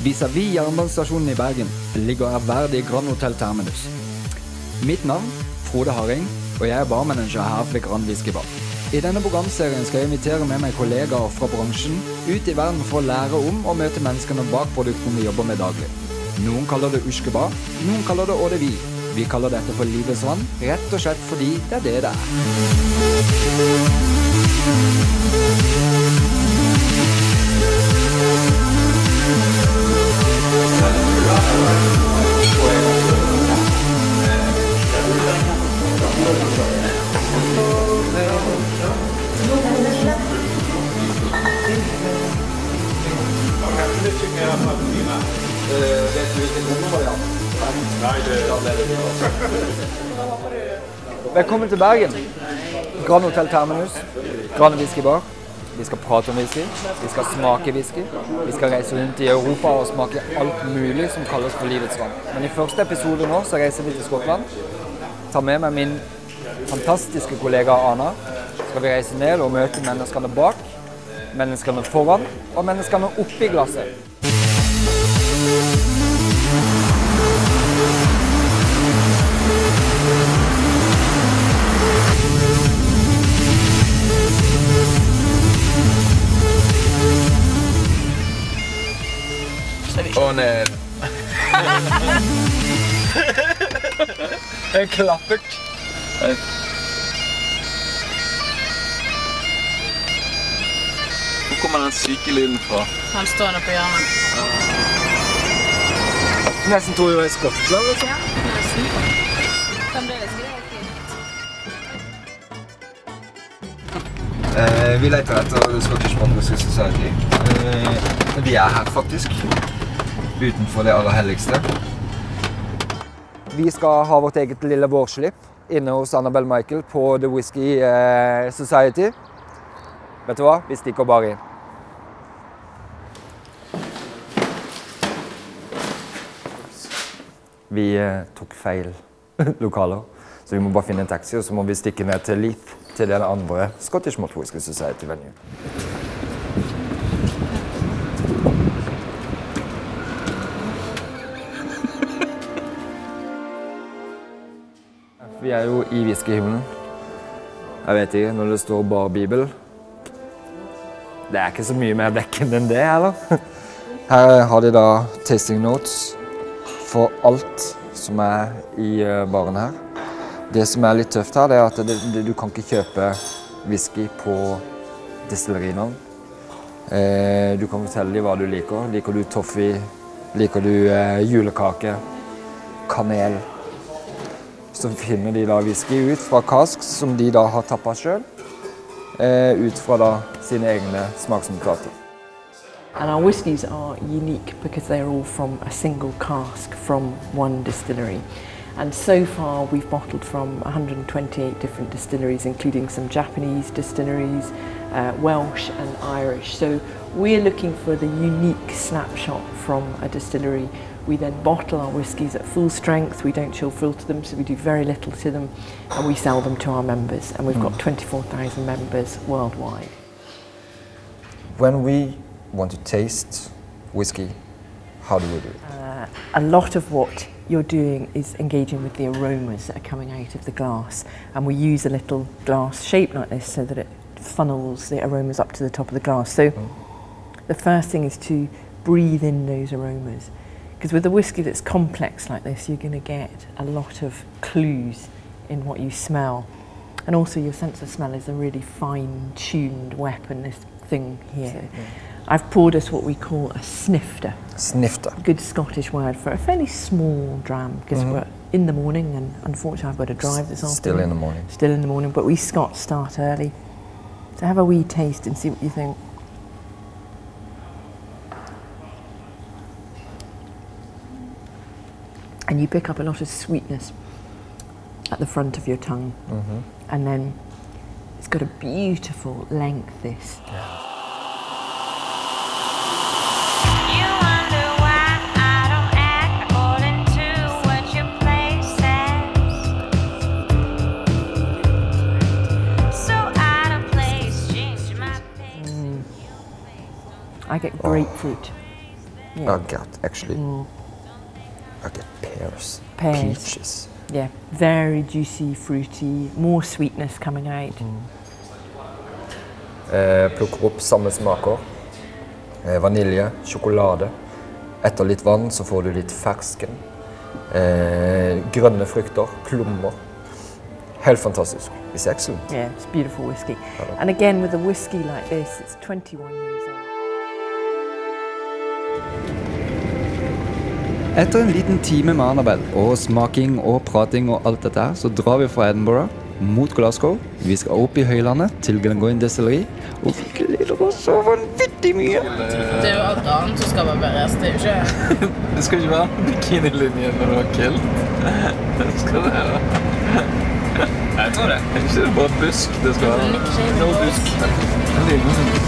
Vis-à-vis jernbanestasjonen i Bergen ligger ærverdig Grand Hotel Terminus. Mitt navn, Frode Haring, og jeg er barmanager her ved Grand Whisky Bar. I denne programserien skal jeg invitere med meg kollegaer fra bransjen ut i verden for å lære om og møte menneskene bak produktene vi jobber med daglig. Noen kaller det Whisky Bar, noen kaller det Eau de Vie. Vi kaller dette for Livets Vann, rett og slett fordi det er det det er. Velkommen til Bergen. Grand Hotel Terminus, Grand Whisky Bar. Vi skal prate om whisky, vi skal smake whisky. Vi skal reise rundt i Europa og smake alt mulig som kalles for livets vann. Men i første episode nå så reiser vi til Skottland. Tar med meg min fantastiske kollega Anna. Skal vi reise ned og møte menneskene bak, menneskene foran og menneskene oppi glasset. Og ned. En klappert. Hvor kommer den syke lyden fra? Han står nå på hjørnet. Nesten tror jeg var i Skottland, liksom. Ja, nesten. Kan det huske det? Vi leter etter Scottish Whisky Society. Vi er her faktisk, utenfor det aller helligste. Vi skal ha vårt eget lille vårslipp inne hos Annabelle Michael på The Whisky Society. Vet du hva? Vi stikker bare inn. Vi tok feil lokaler, så vi må bare finne en taxi, og så må vi stikke ned til Leith, til den andre Scottish Whisky Society-venue. Vi er jo i whiskyhimmelen. Jeg vet ikke, når det står bare Bibel. Det er ikke så mye mer dekkende enn det, eller? Her har de da tasting notes for alt som er i baren her. Det som er litt tøft her, det er at du kan ikke kjøpe whisky på destillerinavn. Du kan fortelle dem hva du liker. Liker du toffee? Liker du julekake? Kanel? Så finner de da whisky ut fra casks som de da har tappet selv, ut fra da sine egne smaksnotater. And our whiskies are unique because they're all from a single cask from one distillery. And so far we've bottled from 128 different distilleries, including some Japanese distilleries, Welsh and Irish. So we're looking for the unique snapshot from a distillery. We then bottle our whiskies at full strength. We don't chill filter them, so we do very little to them, and we sell them to our members. And we've got 24,000 members worldwide. When we want to taste whiskey, how do we do it? A lot of what you're doing is engaging with the aromas that are coming out of the glass, and we use a little glass shaped like this so that it funnels the aromas up to the top of the glass. So the first thing is to breathe in those aromas. Because with a whisky that's complex like this, you're going to get a lot of clues in what you smell. And also your sense of smell is a really fine-tuned weapon, this thing here. I've poured us what we call a snifter. Snifter. A good Scottish word for a fairly small dram, because we're in the morning, and unfortunately I've got to drive this afternoon. Still in the morning. Still in the morning, but we Scots start early. So have a wee taste and see what you think. And you pick up a lot of sweetness at the front of your tongue. And then it's got a beautiful length, this. I get grapefruit. Yeah. I get actually. I get pears. Pears. Peaches. Yeah, very juicy, fruity, more sweetness coming out. Plukker opp samme smaker. Vanilje, sjokolade. Etter litt vann så får du litt fersken. Grønne frukter, plommer. Helt fantastisk. It's excellent. Yeah, it's beautiful whiskey. And again, with a whiskey like this, it's 21 years old. Etter en liten time med Annabelle og smaking og prating og alt dette her, så drar vi fra Edinburgh mot Glasgow. Vi skal opp i høylandet til Glengoyne destilleri, og vi gleder oss så vanvittig mye. Det er jo alt annet som skal beveres, det er jo ikke... Det skal ikke være bikinilinje når du har kilt. Det skal det være. Jeg tror det. Ikke det bare busk, det skal være. Det er busk. Det er busk.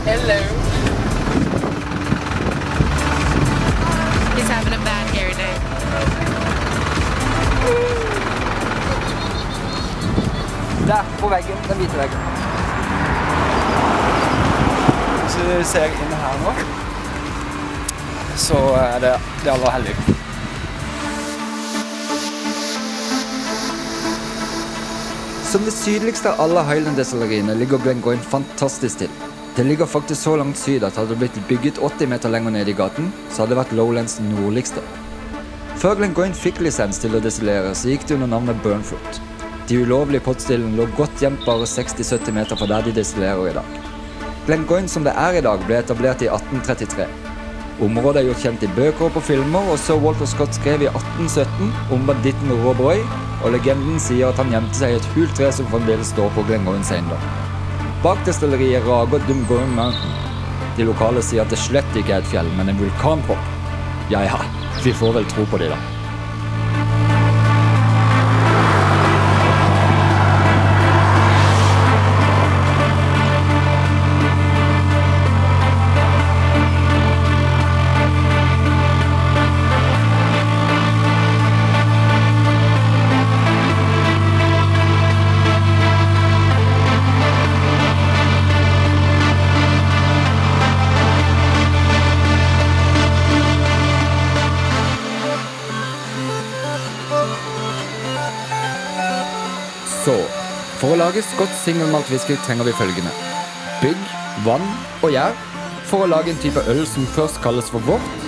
Hello. He's having a bad hair day. Der, på veggen, den hvite veggen. Så ser jeg inn her nå, så er det aller heldig. Som det sydligste av alle Highland-destilleriene ligger Glengoyne fantastisk til. Det ligger faktisk så langt syd at hadde det blitt bygget 80 meter lenger ned i gaten, så hadde det vært Lowlands nordligste. Før Glengoyne fikk lisens til å destillere, så gikk det under navnet Burnfoot. De ulovlige pottstillene lå godt gjemt bare 60-70 meter fra der de destillerer i dag. Glengoyne som det er i dag ble etablert i 1833. Området er gjort kjent i bøker og på filmer, og Sir Walter Scott skrev i 1817 om banditten Rob Roy, og legenden sier at han gjemte seg i et hult tre som fremdeles står på Glengoynes eiendom. Bak destilleriet rager Dumgoyne Mountain. De lokale sier at det slett ikke er et fjell, men en vulkanpropp. Ja, vi får vel tro på det da. Så, for å lage Scotts single malt whisky trenger vi følgende. Bygg, vann og gjær for å lage en type øl som først kalles for vort.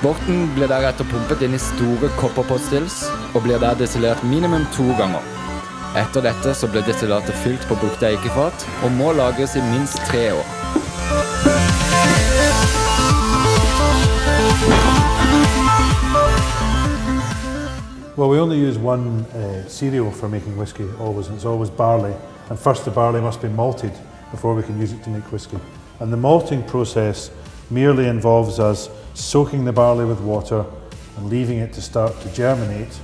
Vorten blir deretter pumpet inn i store kopperpottstills og blir der destillert minimum 2 ganger. Etter dette så blir destillatet fylt på brukte eikefat og må lagres i minst 3 år. Well, we only use one cereal for making whiskey, always, and it's always barley. And first the barley must be malted before we can use it to make whiskey. And the malting process merely involves us soaking the barley with water and leaving it to start to germinate.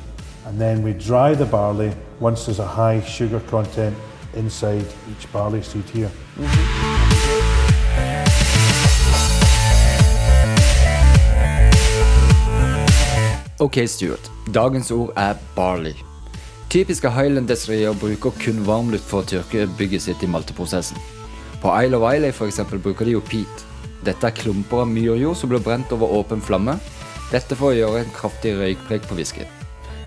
And then we dry the barley once there's a high sugar content inside each barley seed here. Ok, Stuart. Dagens ord er barley. Typiske Highland-destillerier bruker kun varmluft for å tørke bygget sitt i malteprosessen. På Isle of Islay for eksempel bruker de jo peat. Dette er klumper av myrjord som blir brent over åpen flamme. Dette for å gjøre en kraftig røykpreg på whisky.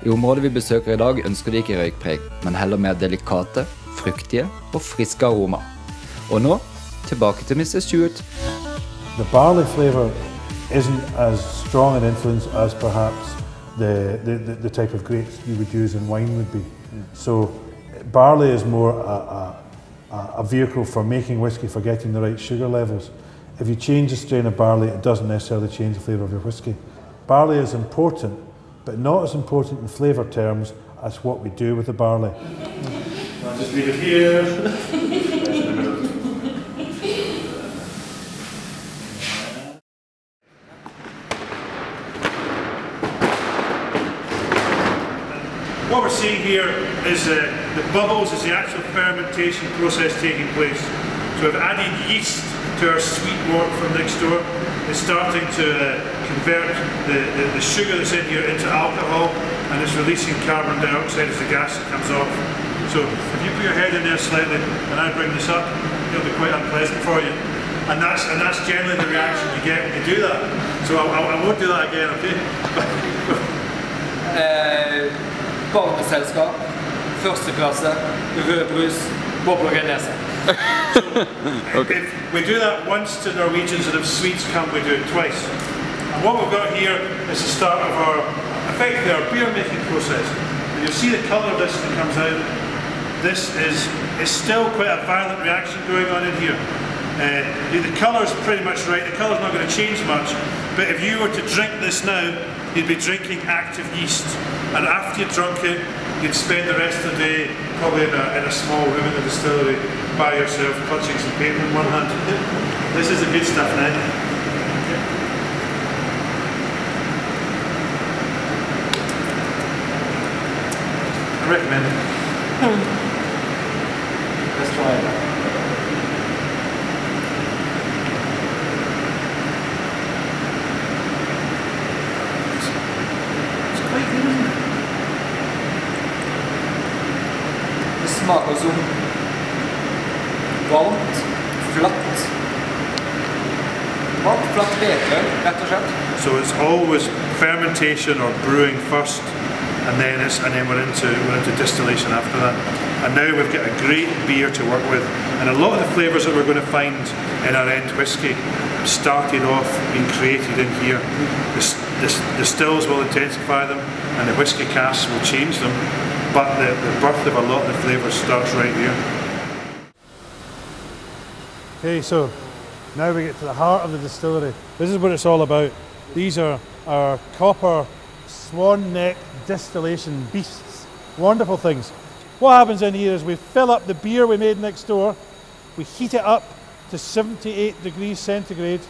I området vi besøker i dag ønsker de ikke røykpreg, men heller mer delikate, fruktige og friske aroma. Og nå, tilbake til Mr. Stuart. The barley flavour isn't as strong an influence as perhaps the type of grapes you would use in wine would be. So barley is more a vehicle for making whiskey, for getting the right sugar levels. If you change a strain of barley, it doesn't necessarily change the flavour of your whiskey. Barley is important, but not as important in flavour terms as what we do with the barley. I'll just leave it here. what we're seeing here is the bubbles is the actual fermentation process taking place. So we've added yeast to our sweet wort from next door. It's starting to convert the sugar that's in here into alcohol, and it's releasing carbon dioxide as the gas that comes off. So if you put your head in there slightly and I bring this up, it'll be quite unpleasant for you. And that's generally the reaction you get when you do that. So I won't do that again, okay? Barneselskap, første klasse, rød brus, bobler i nesen. Okay. If we do that once to Norwegians that have sweets come, we do it twice. And what we've got here is the start of our, effectively our beer making process. And you'll see the colour of this that comes out. This is still quite a violent reaction going on in here. The colour is pretty much right, the colour's not going to change much, but if you were to drink this now, you'd be drinking active yeast. And after you'd drunk it, you'd spend the rest of the day probably in a small room in the distillery by yourself, clutching some paper in one hand. This is the good stuff now. I recommend it. Let's try it. Det smaker som varmt, flatt hveteøl, rett og slett. So it's always fermentation or brewing first, and then we're into distillation after that. And now we've got a great beer to work with, and a lot of the flavours that we're going to find in our end whisky started off being created in here. The stills will intensify them, and the whisky casks will change them, but the birth of a lot of the flavours starts right here. Okay, so now we get to the heart of the distillery. This is what it's all about. These are our copper swan neck distillation beasts. Wonderful things. What happens in here is we fill up the beer we made next door, we heat it up to 78 degrees centigrade.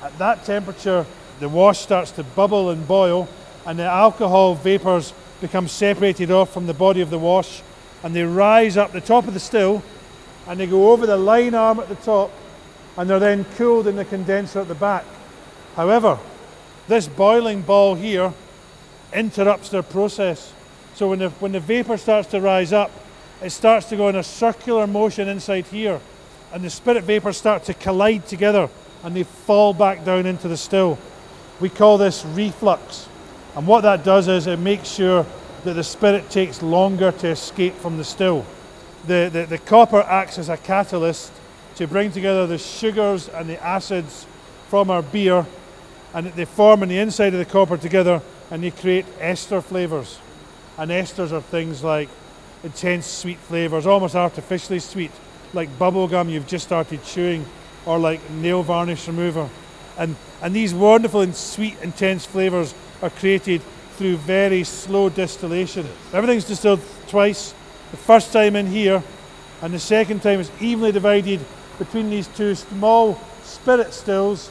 At that temperature, the wash starts to bubble and boil, and the alcohol vapours become separated off from the body of the wash, and they rise up the top of the still, and they go over the line arm at the top, and they're then cooled in the condenser at the back. However, this boiling ball here interrupts their process. So when the vapour starts to rise up, it starts to go in a circular motion inside here, and the spirit vapours start to collide together and they fall back down into the still. We call this reflux, and what that does is it makes sure that the spirit takes longer to escape from the still. The copper acts as a catalyst to bring together the sugars and the acids from our beer, and they form on the inside of the copper together, and they create ester flavours. And esters are things like intense sweet flavours, almost artificially sweet, like bubble gum you've just started chewing, or like nail varnish remover. And these wonderful and sweet, intense flavours are created through very slow distillation. Everything's distilled twice. The first time in here, and the second time is evenly divided between these two small spirit stills,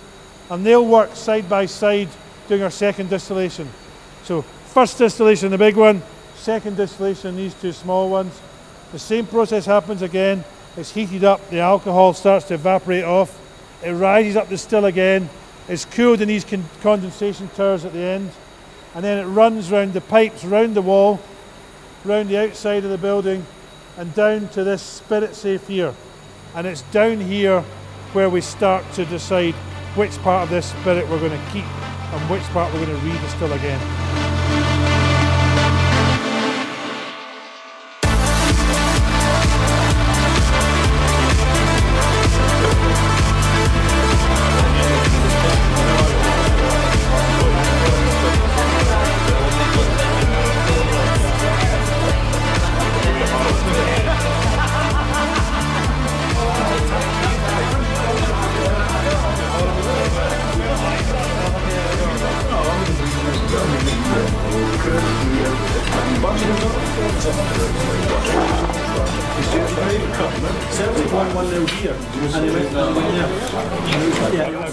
and they'll work side by side doing our second distillation. So first distillation, the big one, second distillation, these two small ones. The same process happens again. It's heated up, the alcohol starts to evaporate off, it rises up the still again, it's cooled in these condensation towers at the end, and then it runs round the pipes, round the wall, round the outside of the building, and down to this spirit safe here. And it's down here where we start to decide which part of this spirit we're going to keep and which part we're going to redistill again.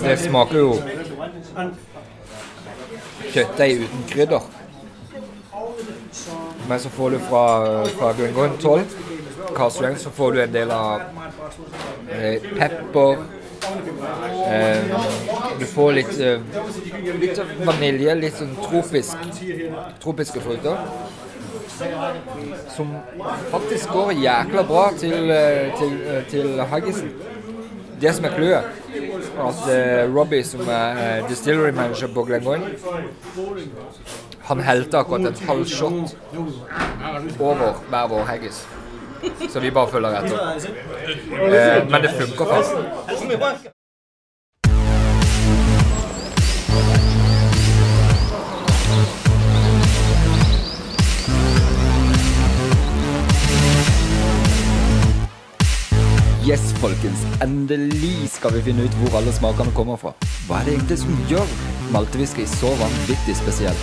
Det smaker jo kjøttdeig uten krydder. Men så får du fra Glengoyne 12, Cask så får du en del av pepper. Du får litt vanilje, litt sånn tropiske frukter. Som faktisk går jækla bra til haggisen. Det som clouet, at Robbie, som distillery manager på Glengoyne, han helte akkurat en halv shot over hver vår haggis. Så vi bare følger etter. Men det funker faktisk. Yes, folkens, endelig skal vi finne ut hvor alle smakene kommer fra. Hva det egentlig som gjør maltewhisky så vanvittig spesielt?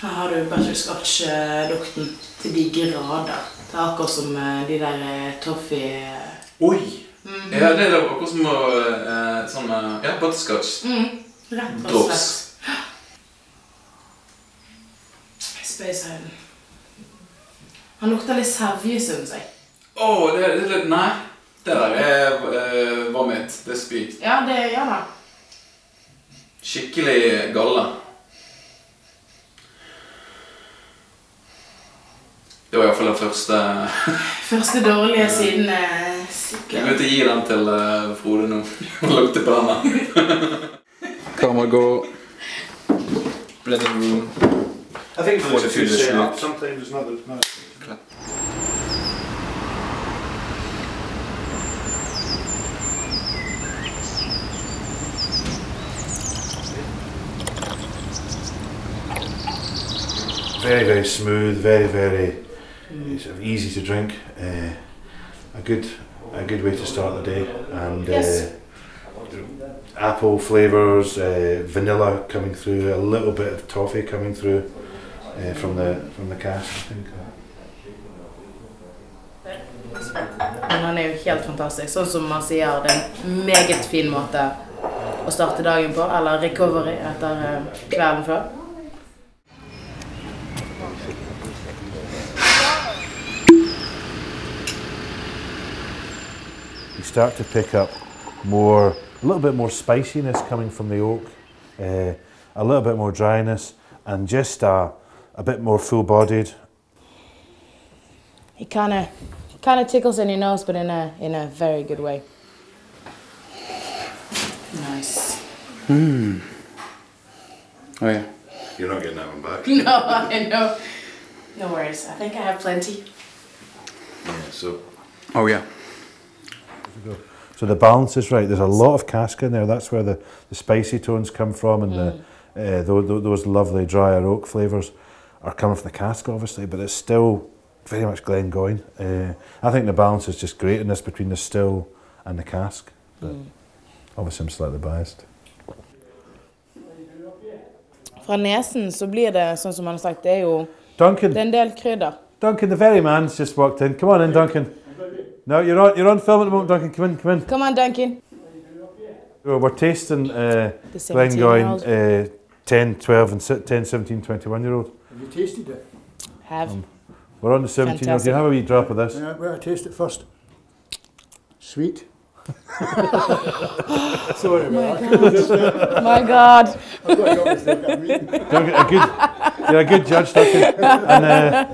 Her har du butterscotch-lukten til de grader. Det akkurat som de der toffee... Oi! Ja, det akkurat som sånn, butterscotch. Rett og slett. Spøyshøyden. Han lukter litt sevje, synes jeg. Det er litt... Nei, det der var mitt. Det er spyt. Ja, det gjør det. Skikkelig galle. Det var i hvert fall den første dårlige siden Jeg vil ikke gi den til Frode nå. Han lukter på denne. Kamera går. Blending room. I think it's too set up. Sometimes it's not the... Very, very smooth, very sort of easy to drink. A good way to start the day, and apple flavors, vanilla coming through, a little bit of toffee coming through from the cask, I think. Men han jo helt fantastisk, sånn som man sier, det en meget fin måte å starte dagen på, eller recovery etter kvelden før. You start to pick up a little bit more spiciness coming from the oak, a little bit more dryness, and just a bit more full-bodied. It kind of tickles in your nose, but in a very good way. Nice. Oh yeah. You're not getting that one back. No, I know. No worries. I think I have plenty. Yeah, so. Oh yeah. So the balance is right. There's a lot of cask in there. That's where the spicy tones come from, and those lovely drier oak flavours are coming from the cask, obviously. But it's still very much Glengoyne. I think the balance is just great in this between the still and the cask. But obviously, I'm slightly biased. Fra nesen så blir det, sånn som man har sagt, det jo Duncan. Det en del krydder. Duncan, the very man's just walked in. Come on in, Duncan. No, you're on film at the moment, Duncan. Come in, come in. Come on, Duncan. We're tasting Glengoyne 10, 12 and 10, 17, 21-year-old. Have you tasted it? Have. We're on the 17-year-old. Do you have a wee drop of this? Yeah, well, I taste it first. Sweet. Sorry about that. My God. I've got to go with it. I'm reading. Duncan, you're a good judge, Duncan. And,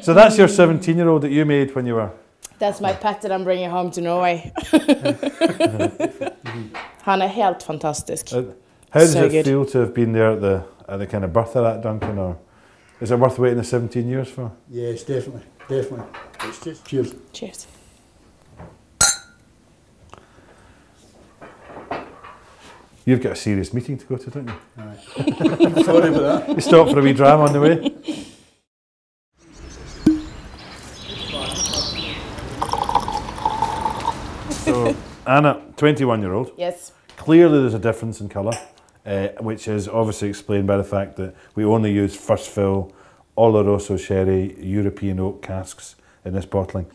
so that's your 17-year-old that you made when you were... That's my pet that I'm bringing home to Norway. Han helt fantastisk. How does it feel to have been there at the kind of birth of that, Duncan? Or is it worth waiting the 17 years for? Yes, definitely. Definitely. It's just cheers. Cheers. You've got a serious meeting to go to, don't you? Aye. Sorry about that. You stop for a wee dram on the way. So, Anna, 21-year-old. Yes. Clearly there's a difference in colour. which is obviously explained by the fact that we only use first fill Oloroso sherry European oak casks in this bottling.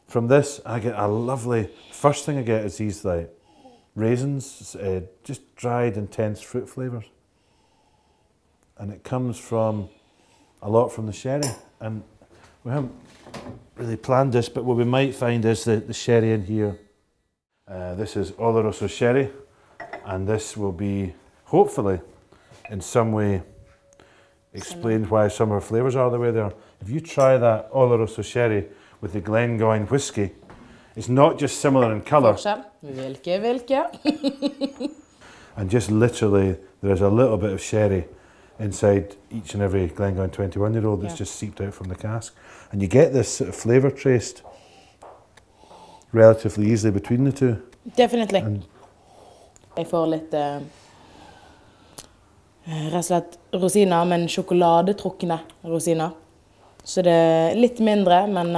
From this, I get a lovely, first thing I get is these like raisins, just dried intense fruit flavours. And it comes from a lot from the sherry. And we haven't really planned this, but what we might find is the sherry in here. This is Oloroso sherry, and this will be, hopefully, in some way, explained why some of our flavours are the way they are. If you try that Oloroso sherry with the Glengoyne whiskey, it's not just similar in colour. Vilke. And just literally, there's a little bit of sherry inside each and every Glengoyne 21-year-old that's just seeped out from the cask. And you get this sort of flavour traced relatively easily between the two. Definitely. Jeg får litt rett og slett rosiner, men sjokoladetrukne rosiner. Så det er litt mindre, men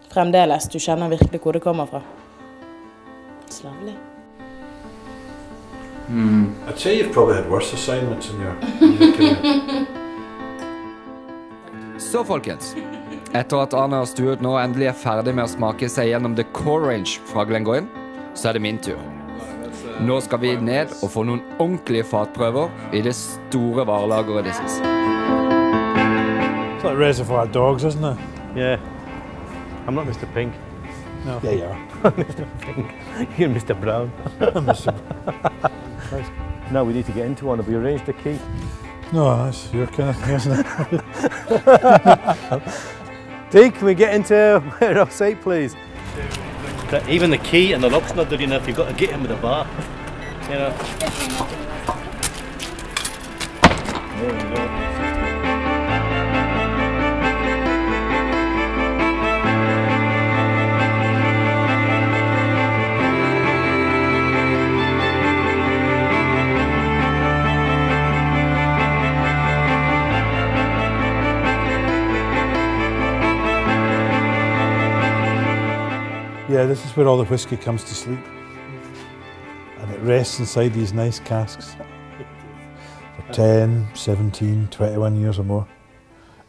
fremdeles, du kjenner virkelig hvor det kommer fra. It's lovely. I'd say you've probably had worse assignments in your career. Så folkens, etter at Arne og Stuart nå endelig er ferdig med å smake seg gjennom The Core Range fra Glengoyne, så er det min tur. Nå skal vi ned og få noen ordentlige fatprøver I det store varelageret disses. It's like Reservoir Dogs, isn't it? Yeah. I'm not Mr. Pink. No. Yeah, you are. Mr. Pink. You're Mr. Brown. Mr. Now we need to get into one. Have we arranged the key? No, that's your kind of thing, isn't it? Dee, can we get into our site, please? Even the key and the lock's not good enough. You've got to get him with a bar. You know. There we go. Yeah, this is where all the whiskey comes to sleep. And it rests inside these nice casks for 10, 17, 21 years or more.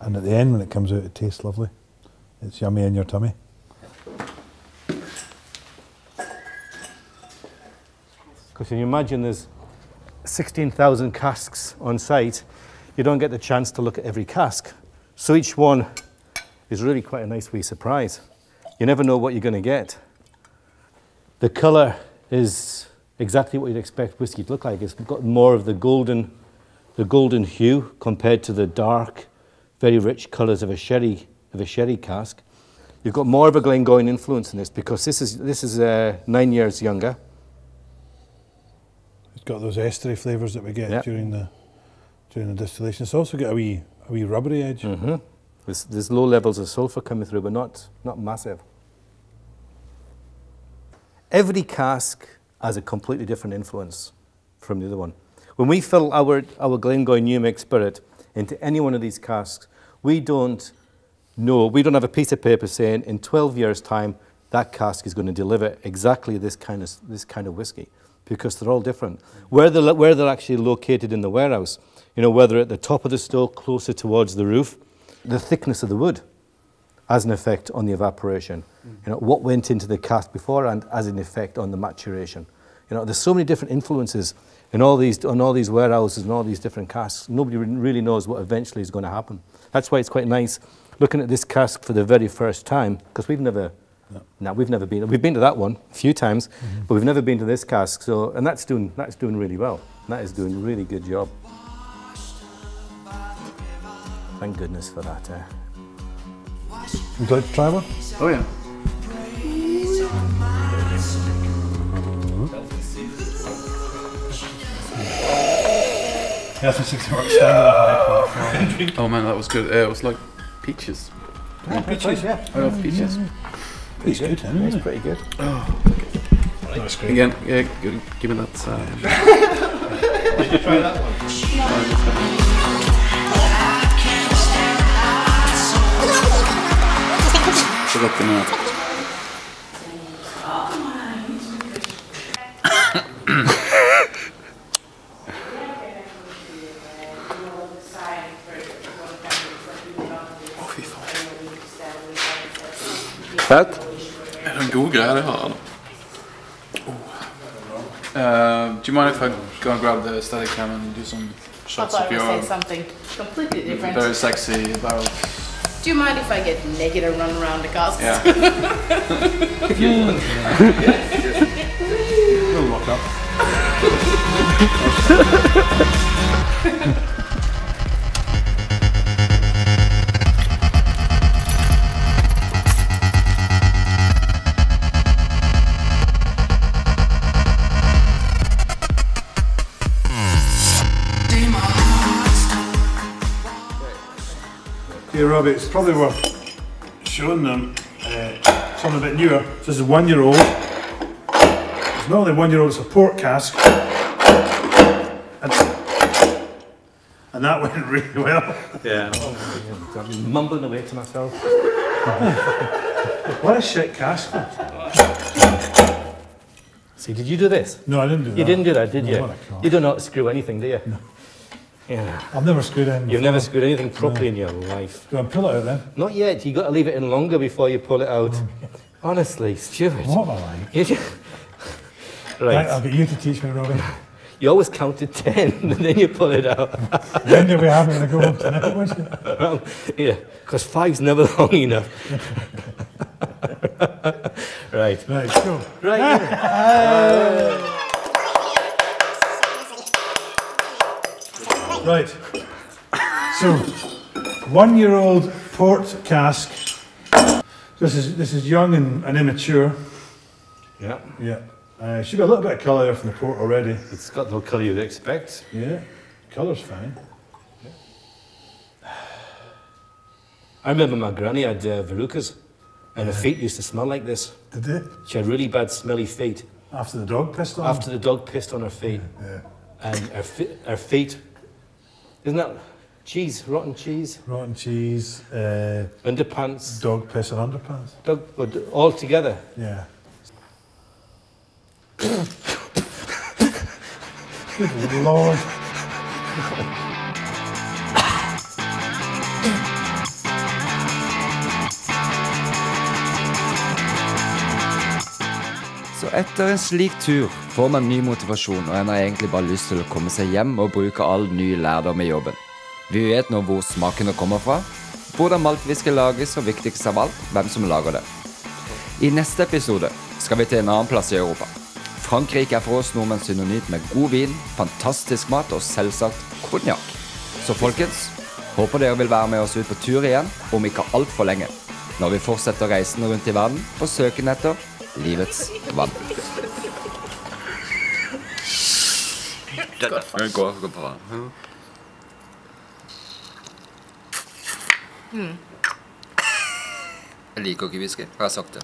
And at the end, when it comes out, it tastes lovely. It's yummy in your tummy. Because you imagine there's 16,000 casks on site, you don't get the chance to look at every cask. So each one is really quite a nice wee surprise. You never know what you're going to get. The colour is exactly what you'd expect whiskey to look like. It's got more of the golden hue compared to the dark, very rich colours of a sherry cask. You've got more of a Glengoyne influence in this because this is 9 years younger. It's got those estery flavours that we get during the distillation. It's also got a wee rubbery edge. Mm-hmm. There's low levels of sulphur coming through, but not massive. Every cask has a completely different influence from the other one. When we fill our Glengoyne New Make Spirit into any one of these casks, we don't have a piece of paper saying in 12 years' time that cask is going to deliver exactly this kind of whiskey, because they're all different. Where they're actually located in the warehouse, you know, whether at the top of the store, closer towards the roof, the thickness of the wood has an effect on the evaporation. You know, what went into the cask beforehand has an effect on the maturation. You know, there's so many different influences in all these warehouses and all these different casks. Nobody really knows what eventually is going to happen. That's why it's quite nice looking at this cask for the very first time, because we've never been. We've been to that one a few times, but we've never been to this cask. So, and that's doing really well. That is doing a really good job. Thank goodness for that. Would you like to try one? Oh yeah. Yeah, I think it works down at a high platform. Oh man, that was good. It was like peaches. Yeah, peaches, yeah. I love peaches. It's good, isn't it? It's pretty good. Oh, okay. That's great. Again, yeah, give me that. Did you try that one? Så gott den är. Fett? Det er en god greie det her. Do you mind if I go and grab the static cam and do some shots of your something completely different. very sexy barrel? Do you mind if I get naked and run around the casks? Yeah. We'll walk up. Okay, Robbie, it's probably worth showing them something a bit newer. So this is 1-year-old. It's not only 1-year-old, it's a port cask. And that went really well. Yeah. I'm mumbling away to myself. What a shit cask. See, did you do this? No, I didn't do that. You didn't do that, did No, you? what a cock. You do not screw anything, do you? No. Yeah. I've never screwed in. You've never screwed anything properly in your life. Do I pull it out then? Not yet. You've got to leave it in longer before you pull it out. Honestly, Stuart. What am I like? Right. I'll get you to teach me, Robbie. You always count to 10 and then you pull it out. When do we have it to go up to now, was it? Well, yeah, because 5's never long enough. Right. Right, go. Right. Right. So, 1-year-old port cask. This is young and immature. Yeah. Yeah. Should be a little bit of colour there from the port already. It's got the colour you'd expect. Yeah. Colour's fine. I remember my granny had verrucas, and her feet used to smell like this. Did they? She had really bad smelly feet. After the dog pissed on After the dog pissed on her feet. Yeah. And her feet, isn't that cheese, rotten cheese? Rotten cheese, Underpants. dog piss and underpants. Dog, all together. Yeah. Good Lord. Så etter en slik tur får man ny motivasjon, og en har egentlig bare lyst til å komme seg hjem og bruke all ny lærdom i jobben. Vi vet nå hvor smakene kommer fra, hvordan maltwhisky lages, og viktigst av alt, hvem som lager det. I neste episode skal vi til en annen plass i Europa. Frankrike er for oss nordmenn synonymt med god vin, fantastisk mat og selvsagt konjakk. Så folkens, håper dere vil være med oss ut på tur igjen, om ikke alt for lenge, når vi fortsetter reisen rundt i verden på søken etter Livets vann. Det går bra. Jeg liker ikke whisky, jeg har sagt det.